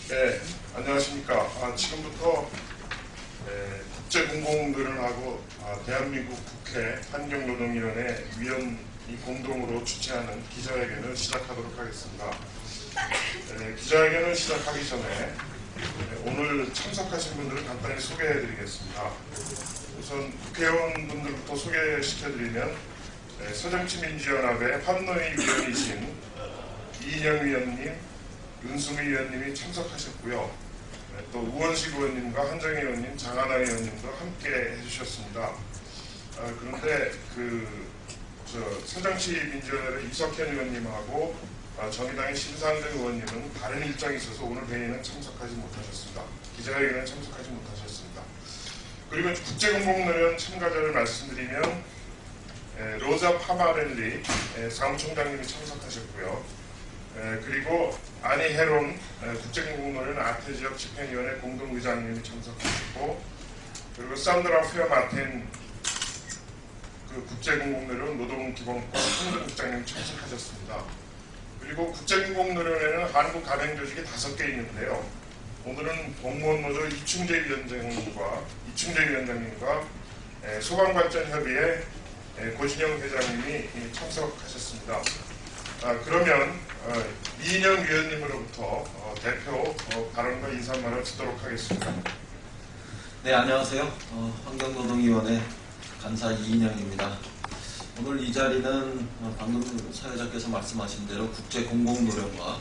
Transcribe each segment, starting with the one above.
네, 안녕하십니까. 지금부터 국제공공노련하고 대한민국 국회 환경노동위원회 위원이 공동으로 주최하는 기자회견을 시작하도록 하겠습니다. 기자회견을 시작하기 전에 오늘 참석하신 분들을 간단히 소개해드리겠습니다. 우선 국회의원분들부터 소개시켜드리면 새정치민주연합의 환노위 위원이신 이인영 위원님, 윤수미 위원님이 참석하셨고요. 또 우원식 의원님과 한정희 의원님, 장하나 의원님도 함께 해주셨습니다. 그런데 새정치민주연합의 이석현 의원님하고 정의당의 심상정 의원님은 다른 일정이 있어서 오늘 회의는 참석하지 못하셨습니다. 기자회견에 참석하지 못하셨습니다. 그리고 국제공공노련 참가자를 말씀드리면 로자 파마렐리 사무총장님이 참석하셨고요. 그리고 아니 헤론 국제공공노련 아태지역 집행위원회 공동의장님이 참석하셨고, 그리고 산드라 페어 마틴 국제공공노련 노동기본권 행정국장님이 참석하셨습니다. 그리고 국제공공노련에는 한국 가맹조직이 5개 있는데요. 오늘은 공무원노조 이충재 위원장님과 소방발전협의회 고진영 회장님이 참석하셨습니다. 그러면 이인영 위원님으로부터 대표 발언과 인사말을 듣도록 하겠습니다. 네, 안녕하세요. 환경노동위원회 간사 이인영입니다. 오늘 이 자리는 방금 사회자께서 말씀하신 대로 국제공공노련과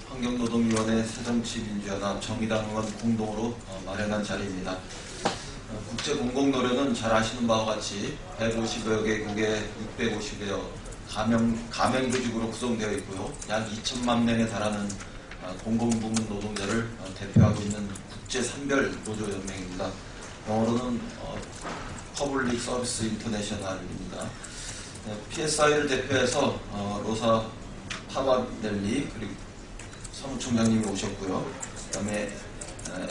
환경노동위원회 새정치민주연합 정의당 의원 공동으로 마련한 자리입니다. 국제공공노련은 잘 아시는 바와 같이 150여 개국의 650여 가맹조직으로 구성되어 있고요. 약 2천만 명에 달하는 공공부문 노동자를 대표하고 있는 국제산별노조연맹입니다. 영어로는 퍼블릭 서비스 인터내셔널입니다. PSI를 대표해서 로사 파바넬리 그리고 사무총장님이 오셨고요. 그다음에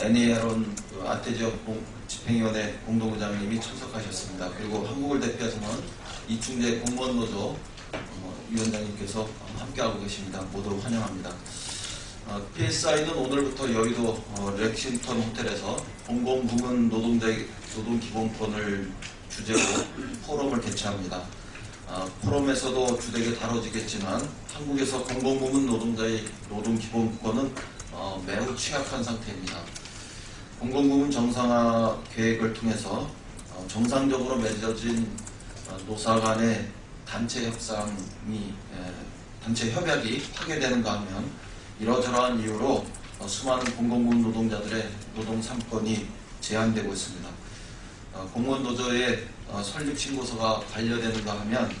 애니에론 아태지역 집행위원회 공동의장님이 참석하셨습니다. 그리고 한국을 대표해서는 이충재 공무원노조 위원장님께서 함께하고 계십니다. 모두 환영합니다. PSI는 오늘부터 여의도 렉싱턴 호텔에서 공공부문 노동자의 노동기본권을 주제로 포럼을 개최합니다. 포럼에서도 주되게 다뤄지겠지만 한국에서 공공부문 노동자의 노동기본권은 매우 취약한 상태입니다. 공공부문 정상화 계획을 통해서 정상적으로 맺어진 노사 간의 단체 협약이 파괴되는가 하면 이러저러한 이유로 수많은 공공부문 노동자들의 노동 3권이 제한되고 있습니다. 공무원 노조의 설립 신고서가 반려되는가 하면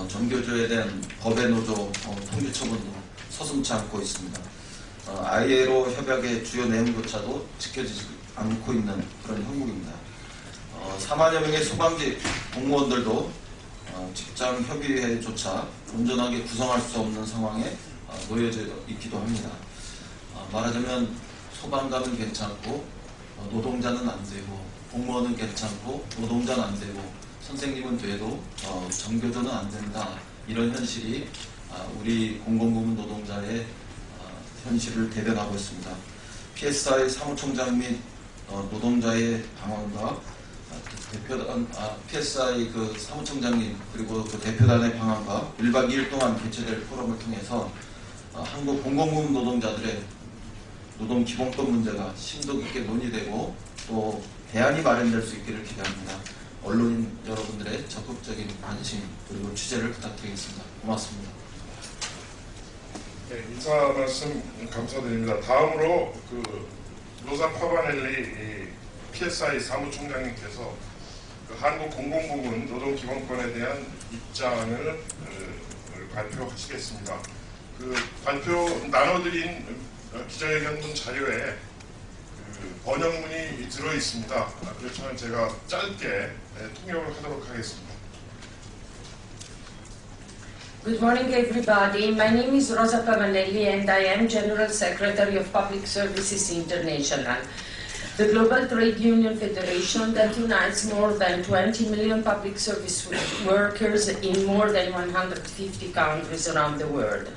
정교조에 대한 법의 노조 통지 처분도 서슴지 않고 있습니다. ILO 협약의 주요 내용조차도 지켜지지 않고 있는 그런 형국입니다. 4만여 명의 소방직 공무원들도 직장 협의회조차 온전하게 구성할 수 없는 상황에 놓여져 있기도 합니다. 말하자면 소방관은 괜찮고 노동자는 안 되고, 공무원은 괜찮고 노동자는 안 되고, 선생님은 돼도 정교조는 안 된다. 이런 현실이 우리 공공부문 노동자의 현실을 대변하고 있습니다. PSI 사무총장 및 노동자의 방안과 PSI 사무총장님 그리고 대표단의 방안과 1박 2일 동안 개최될 포럼을 통해서 한국 공공부문 노동자들의 노동 기본권 문제가 심도 깊게 논의되고 또 대안이 마련될 수 있기를 기대합니다. 언론인 여러분들의 적극적인 관심 그리고 취재를 부탁드리겠습니다. 고맙습니다. 네, 인사 말씀 감사드립니다. 다음으로 로사 파바넬리 PSI 사무총장님께서 한국 공공부문 노동기본권에 대한 입장을 발표하시겠습니다. 발표 나눠드린 기자회견문 자료에 번역문이 들어 있습니다. 그렇지만 제가 짧게 통역을 하도록 하겠습니다. Good morning, everybody. My name is Rosa Pavanelli, and I am General Secretary of Public Services International, the global trade union federation that unites more than 20 million public service workers in more than 150 countries around the world.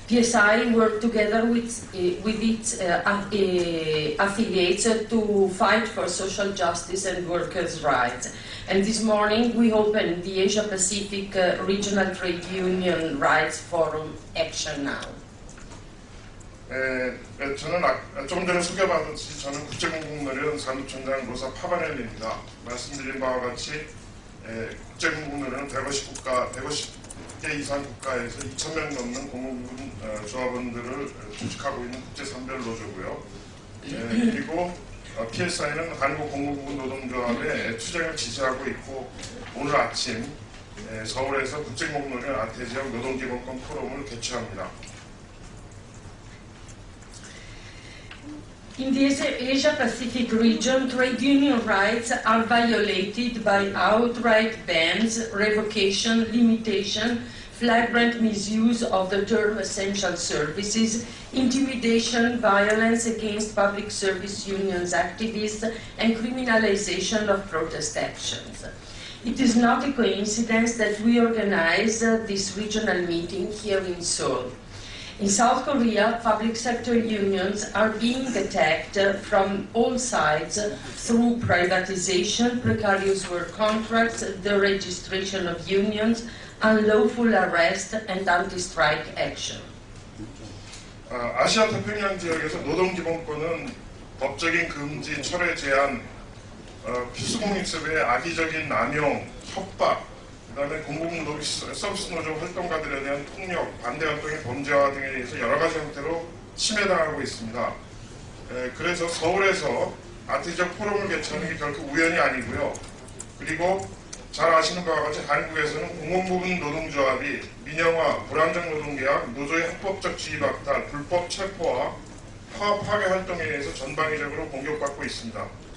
PSI worked together with its affiliates to fight for social justice and workers' rights. And this morning we opened the Asia Pacific Regional Trade Union Rights Forum Action Now. 저는 좀 전에 소개받았듯이 저는 국제공공노련 사무총장 로사 파바넬리입니다. 말씀드린 바와 같이 국제공공노련은 150개 이상 국가에서 2,000명 넘는 공공부문 조합원들을 조직하고 있는 국제선별 노조고요. 그리고 PSI는 한국공공부문 노동조합의 투쟁을 지지하고 있고 오늘 아침 서울에서 국제공공노련 아태지역 노동기본권 포럼을 개최합니다. In the Asia-Pacific region, trade union rights are violated by outright bans, revocation, limitation, flagrant misuse of the term essential services, intimidation, violence against public service unions activists, and criminalization of protest actions. It is not a coincidence that we organize this regional meeting here in Seoul. In South Korea, public sector unions are being attacked from all sides through privatization, precarious work contracts, the registration of unions, unlawful arrest, and anti-strike action. 아시아 태평양 지역에서 노동기본권은 법적인 금지, 철회 제한, 필수공익수배의 악의적인 남용, 협박, 그다음에 공공노동 서비스 노조 활동가들에 대한 폭력, 반대 활동의 범죄화 등에 의해서 여러 가지 형태로 침해당하고 있습니다. 그래서 서울에서 아태지역 포럼을 개최하는 게 결코 우연이 아니고요. 그리고 잘 아시는 바와 같이 한국에서는 공공부문 노동조합이 민영화, 불안정 노동계약, 노조의 합법적 지위 박탈, 불법 체포와 파업 파괴 활동에 의해서 전방위적으로 공격받고 있습니다.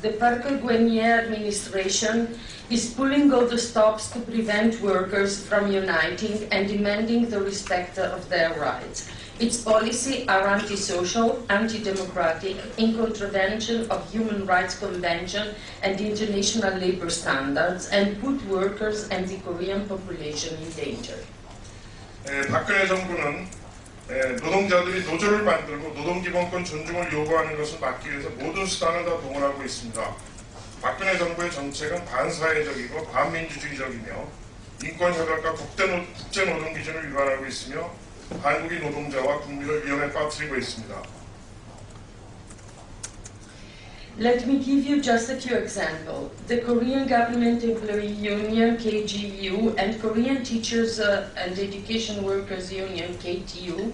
The Park Geun-hye administration is pulling all the stops to prevent workers from uniting and demanding the respect of their rights. Its policies are antisocial, anti-democratic, in contravention of Human Rights Convention and international labor standards, and put workers and the Korean population in danger. 박근혜 정부는 노동자들이 노조를 만들고 노동기본권 존중을 요구하는 것을 막기 위해서 모든 수단을 다 동원하고 있습니다. 박근혜 정부의 정책은 반사회적이고 반민주주의적이며 인권협약과 국제노동기준을 위반하고 있으며 한국인 노동자와 국민을 위험에 빠뜨리고 있습니다. Let me give you just a few examples. The Korean Government Employee Union, KGU, and Korean Teachers and Education Workers Union, KTU,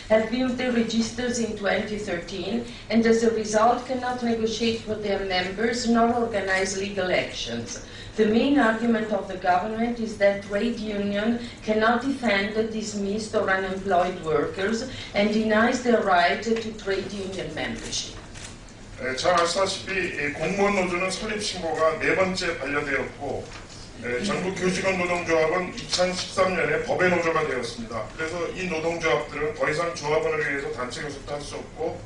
have built their registers in 2013 and as a result cannot negotiate with their members nor organize legal actions. The main argument of the government is that trade union cannot defend dismissed or unemployed workers and denies their right to trade union membership. 잘 아시다시피 공무원 노조는 설립 신고가 4번째 반려되었고 전국 교직원 노동조합은 2013년에 법의 노조가 되었습니다. 그래서 이 노동조합들은 더 이상 조합원을 위해서 단체 교섭도 할 수 없고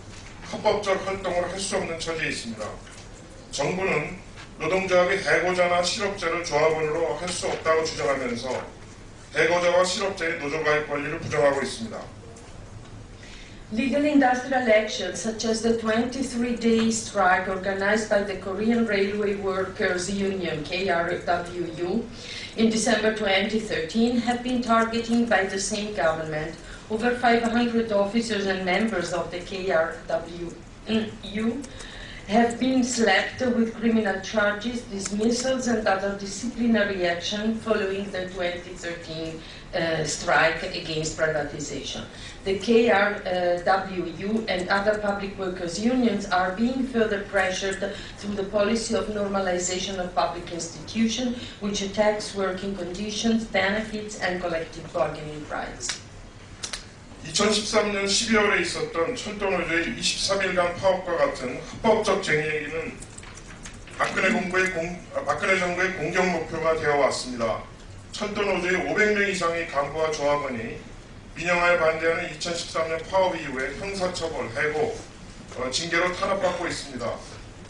합법적 활동을 할 수 없는 처지에 있습니다. 정부는 노동조합이 해고자나 실업자를 조합원으로 할 수 없다고 주장하면서 해고자와 실업자의 노조 가입 권리를 부정하고 있습니다. Legal industrial actions such as the 23-day strike organized by the Korean Railway Workers Union, KRWU, in December 2013 have been targeted by the same government. Over 500 officers and members of the KRWU have been slapped with criminal charges, dismissals and other disciplinary action following the 2013 strike against privatization. The KRWU and other public workers' unions are being further pressured through the policy of normalization of public institutions, which attacks working conditions, benefits, and collective bargaining rights. 2013년 12월에 있었던 철도노조의 23일간 파업과 같은 합법적 쟁의는 박근혜 정부의 공격 목표가 되어 왔습니다. 철도노조의 500명 이상의 간부와 조합원이 민영화에 반대하는 2013년 파업 이후에 형사처벌, 해고, 징계로 탄압받고 있습니다.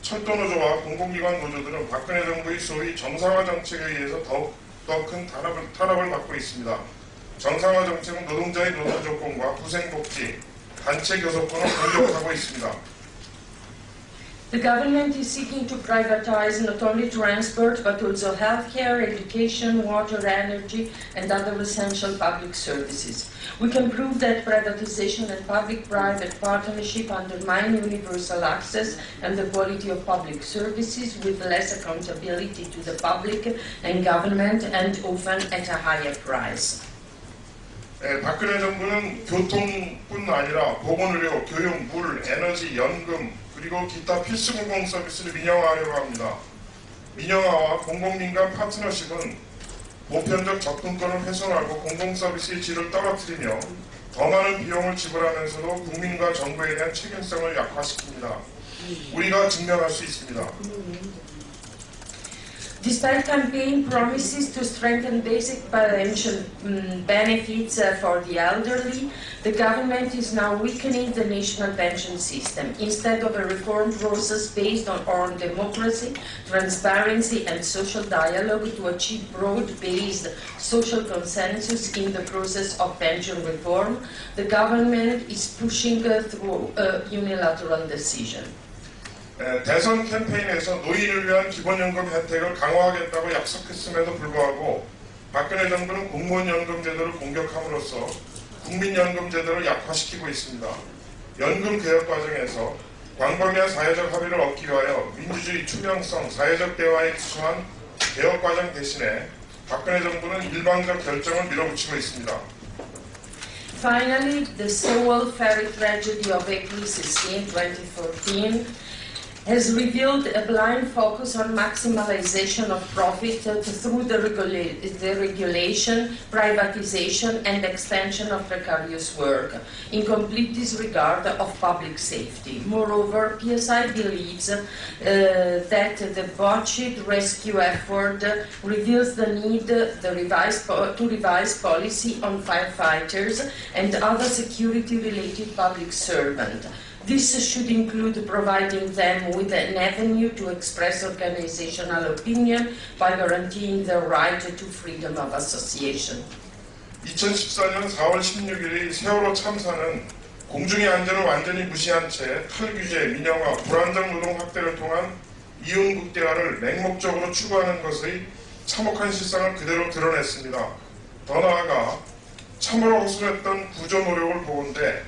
철도노조와 공공기관 노조들은 박근혜 정부의 소위 정상화 정책에 의해서 더욱 큰 탄압을 받고 있습니다. 정상화 정책은 노동자의 노동 조건과 구생복지, 단체 교섭권을 공격하고 있습니다. The government is seeking to privatize not only transport but also healthcare, education, water, energy, and other essential public services. We can prove that privatization and public-private partnership undermine universal access and the quality of public services with less accountability to the public and government and often at a higher price. 박근혜 정부는 교통뿐 아니라 보건의료, 교육, 물, 에너지, 연금, 그리고 기타 필수 공공 서비스를 민영화하려고 합니다. 민영화와 공공민간 파트너십은 보편적 접근권을 훼손하고 공공 서비스의 질을 떨어뜨리며 더 많은 비용을 지불하면서도 국민과 정부에 대한 책임성을 약화시킵니다. 우리가 증명할 수 있습니다. Despite campaign promises to strengthen basic pension benefits for the elderly, the government is now weakening the national pension system. Instead of a reform process based on democracy, transparency and social dialogue to achieve broad-based social consensus in the process of pension reform, the government is pushing through a unilateral decision. 대선 캠페인에서 노인을 위한 기본연금 혜택을 강화하겠다고 약속했음에도 불구하고 박근혜 정부는 공무원연금 제도를 공격함으로써 국민연금 제도를 약화시키고 있습니다. 연금 개혁 과정에서 광범위한 사회적 합의를 얻기 위하여 민주주의 투명성, 사회적 대화에 기초한 개혁 과정 대신에 박근혜 정부는 일방적 결정을 밀어붙이고 있습니다. Finally, the Seoul ferry tragedy of April 16, 2014 has revealed a blind focus on maximization of profit through the regulation, privatization, and expansion of precarious work, in complete disregard of public safety. Moreover, PSI believes that the botched rescue effort reveals the need to revise policy on firefighters and other security-related public servants. This should include providing them with an avenue to express organizational opinion by guaranteeing their right to freedom of association. 2014년 4월 16일 세월호 참사는 공중의 안전을 완전히 무시한 채 탈규제, 민영화, 불안정 노동 확대를 통한 이윤 극대화를 맹목적으로 추구하는 것의 참혹한 실상을 그대로 드러냈습니다. 더 나아가 참으로 허술했던 구조 노력을 보건대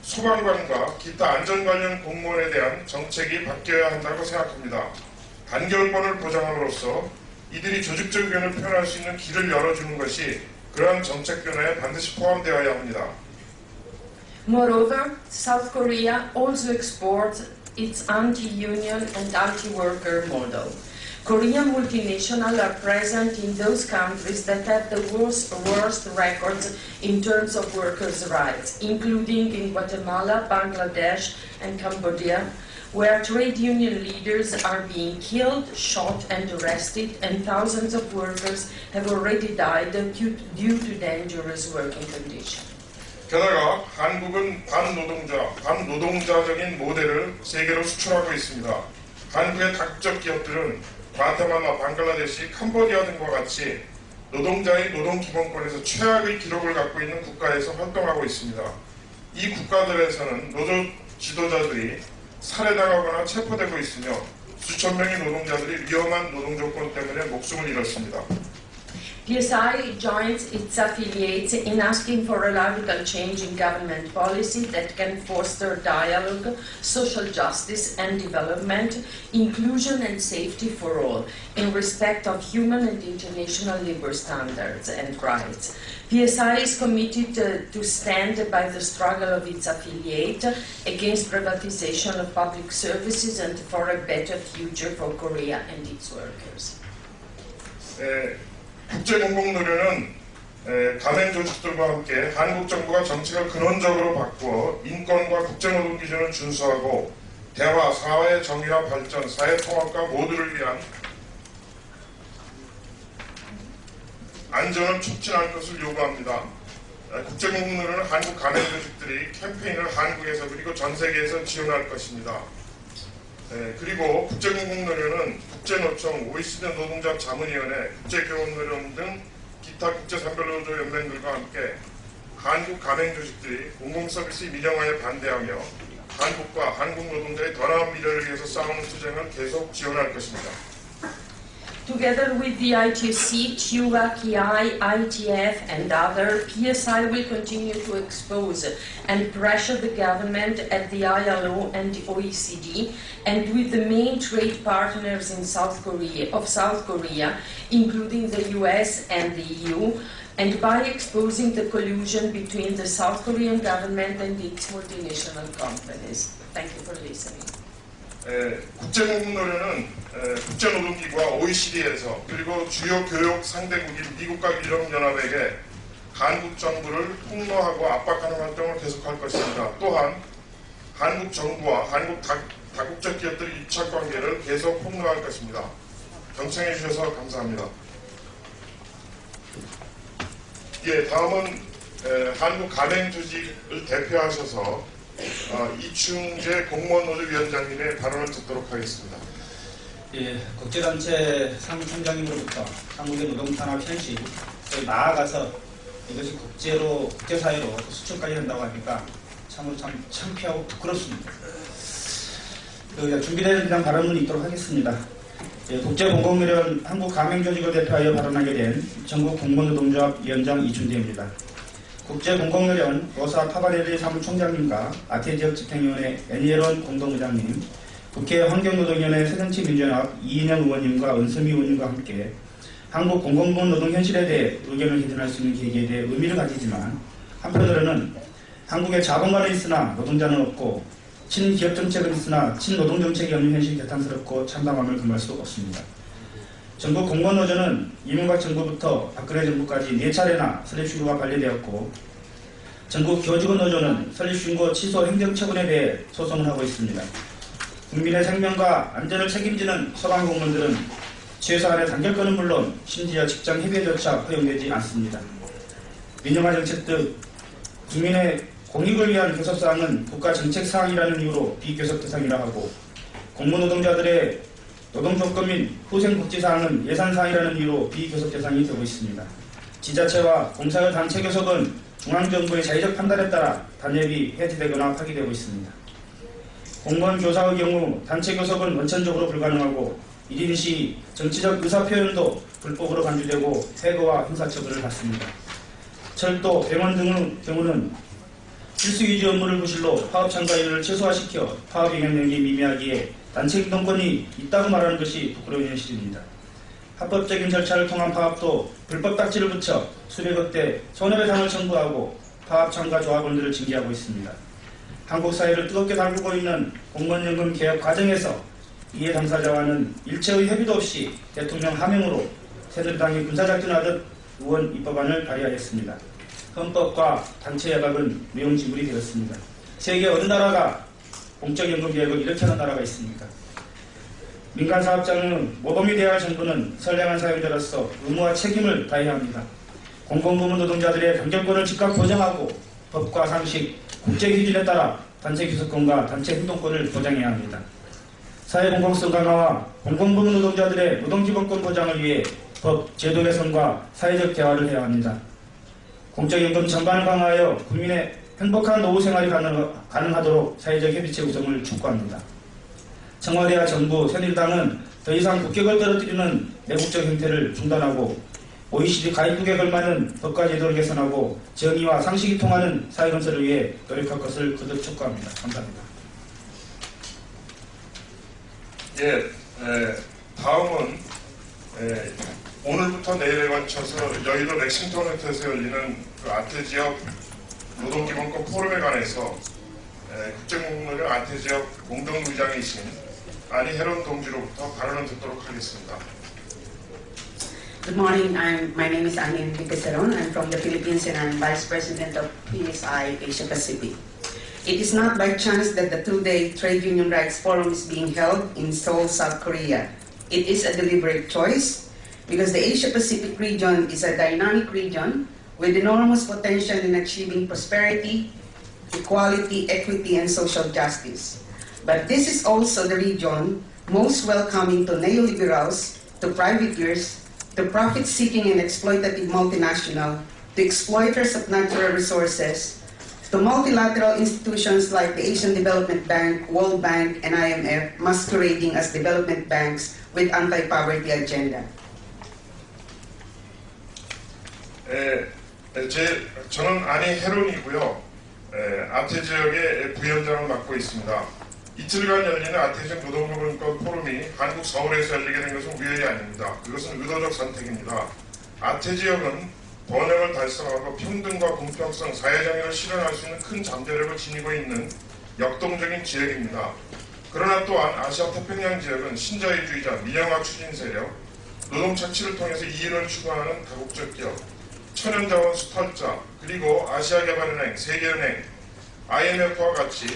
소방관과 기타 안전 관련 공무원에 대한 정책이 바뀌어야 한다고 생각합니다. 단결권을 보장함으로써 이들이 조직적 의견을 표현할 수 있는 길을 열어주는 것이 그러한 정책 변화에 반드시 포함되어야 합니다. Moreover, South Korea also exports its anti-union and anti-worker model. Korean multinationals are present in those countries that have the worst records in terms of workers' rights, including in Guatemala, Bangladesh, and Cambodia, where trade union leaders are being killed, shot, and arrested, and thousands of workers have already died due to dangerous working conditions. 게다가 한국은 반노동자적인 모델을 세계로 수출하고 있습니다. 한국의 다국적 기업들은 과테말라, 방글라데시, 캄보디아 등과 같이 노동자의 노동 기본권에서 최악의 기록을 갖고 있는 국가에서 활동하고 있습니다. 이 국가들에서는 노조 지도자들이 살해당하거나 체포되고 있으며 수천 명의 노동자들이 위험한 노동 조건 때문에 목숨을 잃었습니다. PSI joins its affiliates in asking for a radical change in government policy that can foster dialogue, social justice and development, inclusion and safety for all, in respect of human and international labor standards and rights. PSI is committed to stand by the struggle of its affiliate against privatization of public services and for a better future for Korea and its workers. 국제공공노조는 가맹 조직들과 함께 한국 정부가 정책을 근원적으로 바꾸어 인권과 국제노동 기준을 준수하고 대화, 사회 정의와 발전, 사회 통합과 모두를 위한 안전을 촉진할 것을 요구합니다. 국제공공노조는 한국 가맹 조직들이 캠페인을 한국에서 그리고 전 세계에서 지원할 것입니다. 그리고 국제공공노조는 국제노총, OECD 노동자 자문위원회, 국제교원노조 등 기타 국제산별노조 연맹들과 함께 한국 가맹 조직들이 공공서비스 민영화에 반대하며 한국과 한국 노동자의 더 나은 미래를 위해서 싸우는 투쟁을 계속 지원할 것입니다. Together with the ITC, TUAC, EI, ITF and other, PSI will continue to expose and pressure the government at the ILO and the OECD and with the main trade partners in South Korea, including the US and the EU, and by exposing the collusion between the South Korean government and its multinational companies. Thank you for listening. 국제공급노조는 국제노동기구와 OECD에서 그리고 주요 교역 상대국인 미국과 유럽연합에게 한국 정부를 폭로하고 압박하는 활동을 계속할 것입니다. 또한 한국 정부와 한국 다국적 기업들의 유착관계를 계속 폭로할 것입니다. 경청해 주셔서 감사합니다. 다음은 한국 가맹조직을 대표하셔서 이충재 공무원노조 위원장님의 발언을 듣도록 하겠습니다. 국제단체 사무총장님으로부터 한국의 노동탄압 현실, 나아가서 이것이 국제사회로 수출까지 한다고 하니까 참으로 참 창피하고 부끄럽습니다. 준비된 그냥 발언을 읽도록 하겠습니다. 국제공공노련 한국가맹조직을 대표하여 발언하게 된 전국공무원노동조합 위원장 이충재입니다. 국제공공노련 로사 타바레리 사무총장님과 아태지역 집행위원회 애니에론 공동의장님, 국회 환경노동위원회 새정치민주연합 이인영 의원님과 은수미 의원님과 함께 한국 공공부문 노동 현실에 대해 의견을 개진할 수 있는 계기에 대해 의미를 가지지만 한편으로는 한국에 자본가는 있으나 노동자는 없고 친기업 정책은 있으나 친노동 정책이 없는 현실이 개탄스럽고 참담함을 금할 수 없습니다. 전국 공무원노조는 이명박 정부부터 박근혜 정부까지 4차례나 설립신고가 반려되었고 전국 교직원노조는 설립신고 취소 행정처분에 대해 소송을 하고 있습니다. 국민의 생명과 안전을 책임지는 소방공무원들은 최소한의 단결권은 물론 심지어 직장 협의조차 허용되지 않습니다. 민영화 정책 등 국민의 공익을 위한 교섭사항은 국가정책사항이라는 이유로 비교섭 대상이라 하고 공무노동자들의 노동조건 및 후생복지사항은 예산사항이라는 이유로 비교섭 대상이 되고 있습니다. 지자체와 공사의 단체교섭은 중앙정부의 자의적 판단에 따라 단협이 해지되거나 파기되고 있습니다. 공무원 교사의 경우 단체교섭은 원천적으로 불가능하고 1인 시 정치적 의사표현도 불법으로 간주되고 해고와 형사처벌을 받습니다. 철도, 병원 등의 경우는 필수위주 업무를 부실로 파업 참가율을 최소화시켜 파업 영향력이 미미하기에 단체 행동권이 있다고 말하는 것이 부끄러운 현실입니다. 합법적인 절차를 통한 파업도 불법 딱지를 붙여 수백억 대 손해배상을 청구하고 파업 참가 조합원들을 징계하고 있습니다. 한국 사회를 뜨겁게 달구고 있는 공무원연금 개혁 과정에서 이해 당사자와는 일체의 협의도 없이 대통령 하명으로 새누리당이 군사작전하듯 의원 입법안을 발의하였습니다. 헌법과 단체 야박은 무용지물이 되었습니다. 세계 어느 나라가 공적연금 개혁을 이렇게 하는 나라가 있습니까? 민간사업장은 모범이 되어야 할 정부는 선량한 사용자로서 의무와 책임을 다해야 합니다. 공공부문 노동자들의 단결권을 즉각 보장하고 법과 상식, 국제기준에 따라 단체 교섭권과 단체 행동권을 보장해야 합니다. 사회공공성 강화와 공공부문 노동자들의 노동기본권 보장을 위해 법, 제도 개선과 사회적 대화를 해야 합니다. 공적연금 전반을 강화하여 국민의 행복한 노후생활이 가능하도록 사회적 협의체 구성을 촉구합니다. 청와대와 정부, 새누리당은 더 이상 국격을 떨어뜨리는 내국적 형태를 중단하고 OECD 가입국에 걸맞는 법과 제도를 개선하고 정의와 상식이 통하는 사회건설을 위해 노력할 것을 거듭 촉구합니다. 감사합니다. 다음은 오늘부터 내일에 걸쳐서 여의도 렉싱턴 호텔에서 열리는 그 아태지역 노동기본권 포럼에 관해서 국제공무원노련 아태지역 공동의장이신 아니 헤론 동지로부터 발언을 듣도록 하겠습니다. Good morning. My name is Annie Enrique Ceron. I'm from the Philippines and I'm Vice President of PSI Asia Pacific. It is not by chance that the two-day Trade Union Rights Forum is being held in Seoul, South Korea. It is a deliberate choice because the Asia Pacific region is a dynamic region with enormous potential in achieving prosperity, equality, equity, and social justice. But this is also the region most welcoming to neoliberals, to privateers, to profit-seeking and exploitative multinational, to exploiters of natural resources, to multilateral institutions like the Asian Development Bank, World Bank, and IMF masquerading as development banks with anti-poverty agenda. 저는 아니 헤론이고요. 아태 지역의 부위원장을 맡고 있습니다. 이틀간 열리는 아태 지역 노동조건권 포럼이 한국 서울에서 열리게 된 것은 우연이 아닙니다. 그것은 의도적 선택입니다. 아태 지역은 번영을 달성하고 평등과 공평성, 사회정의를 실현할 수 있는 큰 잠재력을 지니고 있는 역동적인 지역입니다. 그러나 또한 아시아 태평양 지역은 신자유주의자, 민영화 추진 세력, 노동 착취를 통해서 이윤을 추구하는 다국적 기업, 천연자원 수탈자, 그리고 아시아개발은행, 세계은행, IMF와 같이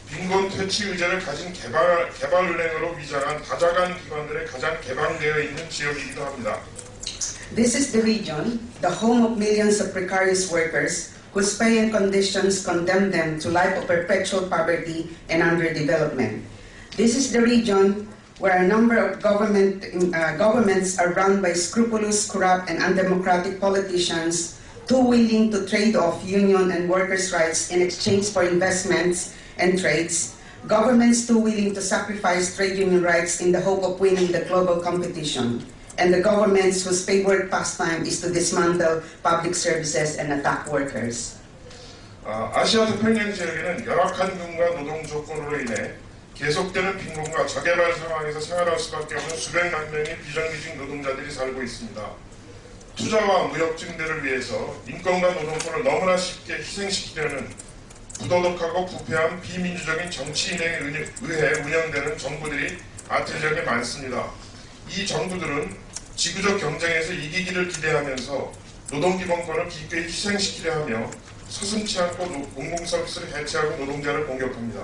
빈곤 퇴치 의제를 가진 개발은행으로 위장한 다자간 기관들의 가장 개방되어 있는 지역이기도 합니다. This is the region, the home of millions of precarious workers whose pay and conditions condemn them to life of perpetual poverty and underdevelopment. This is the region where a number of governments are run by scrupulous, corrupt, and undemocratic politicians too willing to trade off union and workers' rights in exchange for investments and trades, governments too willing to sacrifice trade union rights in the hope of winning the global competition, and the governments whose favorite pastime is to dismantle public services and attack workers. 아시아 태평양 지역에는 열악한 경과 노동 조건으로 인해 계속되는 빈곤과 저개발 상황에서 생활할 수밖에 없는 수백만 명의 비정규직 노동자들이 살고 있습니다. 투자와 무역 증대를 위해서 인권과 노동권을 너무나 쉽게 희생시키려는 부도덕하고 부패한 비민주적인 정치인에 의해 운영되는 정부들이 아태 지역에 많습니다. 이 정부들은 지구적 경쟁에서 이기기를 기대하면서 노동기본권을 기꺼이 희생시키려 하며 서슴지 않고 공공서비스를 해체하고 노동자를 공격합니다.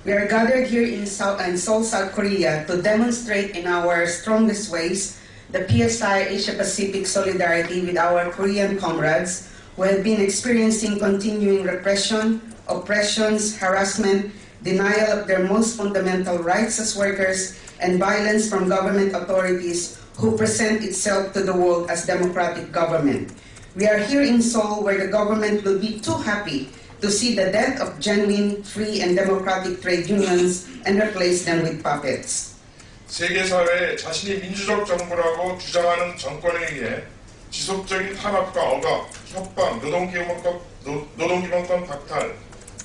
We are gathered here in Seoul, South Korea to demonstrate in our strongest ways the PSI Asia-Pacific solidarity with our Korean comrades who have been experiencing continuing repression, oppressions, harassment, denial of their most fundamental rights as workers, and violence from government authorities who present itself to the world as democratic government. We are here in Seoul where the government will be too happy to see the death of genuine, free, and democratic trade unions and replace them with puppets. 세계사회에 자신이 민주적 정부라고 주장하는 정권에 의해 지속적인 탄압과 억압, 협박, 노동기본권 박탈,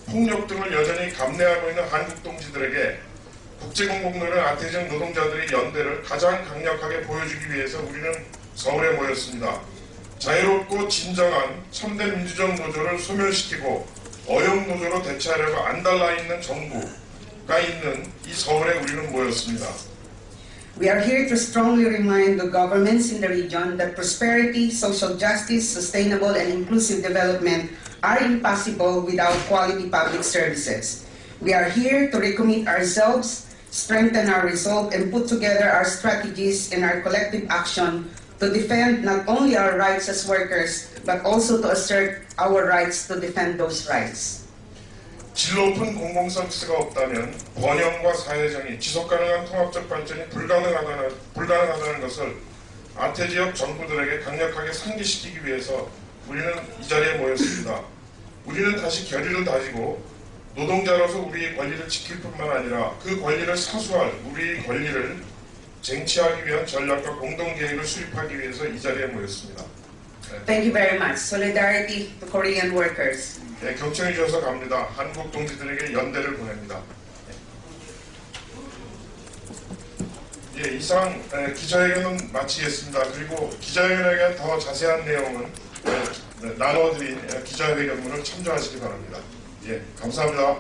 폭력 등을 여전히 감내하고 있는 한국 동지들에게 국제공공노련 아태지역 노동자들의 연대를 가장 강력하게 보여주기 위해서 우리는 서울에 모였습니다. 자유롭고 진정한 참된 민주적 노조를 소멸시키고 어용 노조로 대체하려고 안달나 있는 정부가 있는 이 서울에 우리는 모였습니다. We are here to strongly remind the governments in the region that prosperity, social justice, sustainable and inclusive development are impossible without quality public services. We are here to recommit ourselves, strengthen our resolve, and put together our strategies and our collective action to defend not only our rights as workers, but also to assert our rights to defend those rights. 질 높은 공공서비스가 없다면 번영과 사회정의, 지속가능한 통합적 발전이 불가능하다는 것을 아태지역 정부들에게 강력하게 상기시키기 위해서 우리는 이 자리에 모였습니다. 우리는 다시 결의를 다지고 노동자로서 우리의 권리를 지킬 뿐만 아니라 그 권리를 사수할 우리의 권리를 쟁취하기 위한 전략과 공동계획을 수립하기 위해서 이 자리에 모였습니다. Thank you very much. Solidarity to Korean workers. 네, 경청해 주셔서 감사합니다. 한국 동지들에게 연대를 보냅니다. 예, 이상 기자회견은 마치겠습니다. 그리고 기자회견에 대한 더 자세한 내용은 나눠드린 기자회견문을 참조하시기 바랍니다. 예, 감사합니다.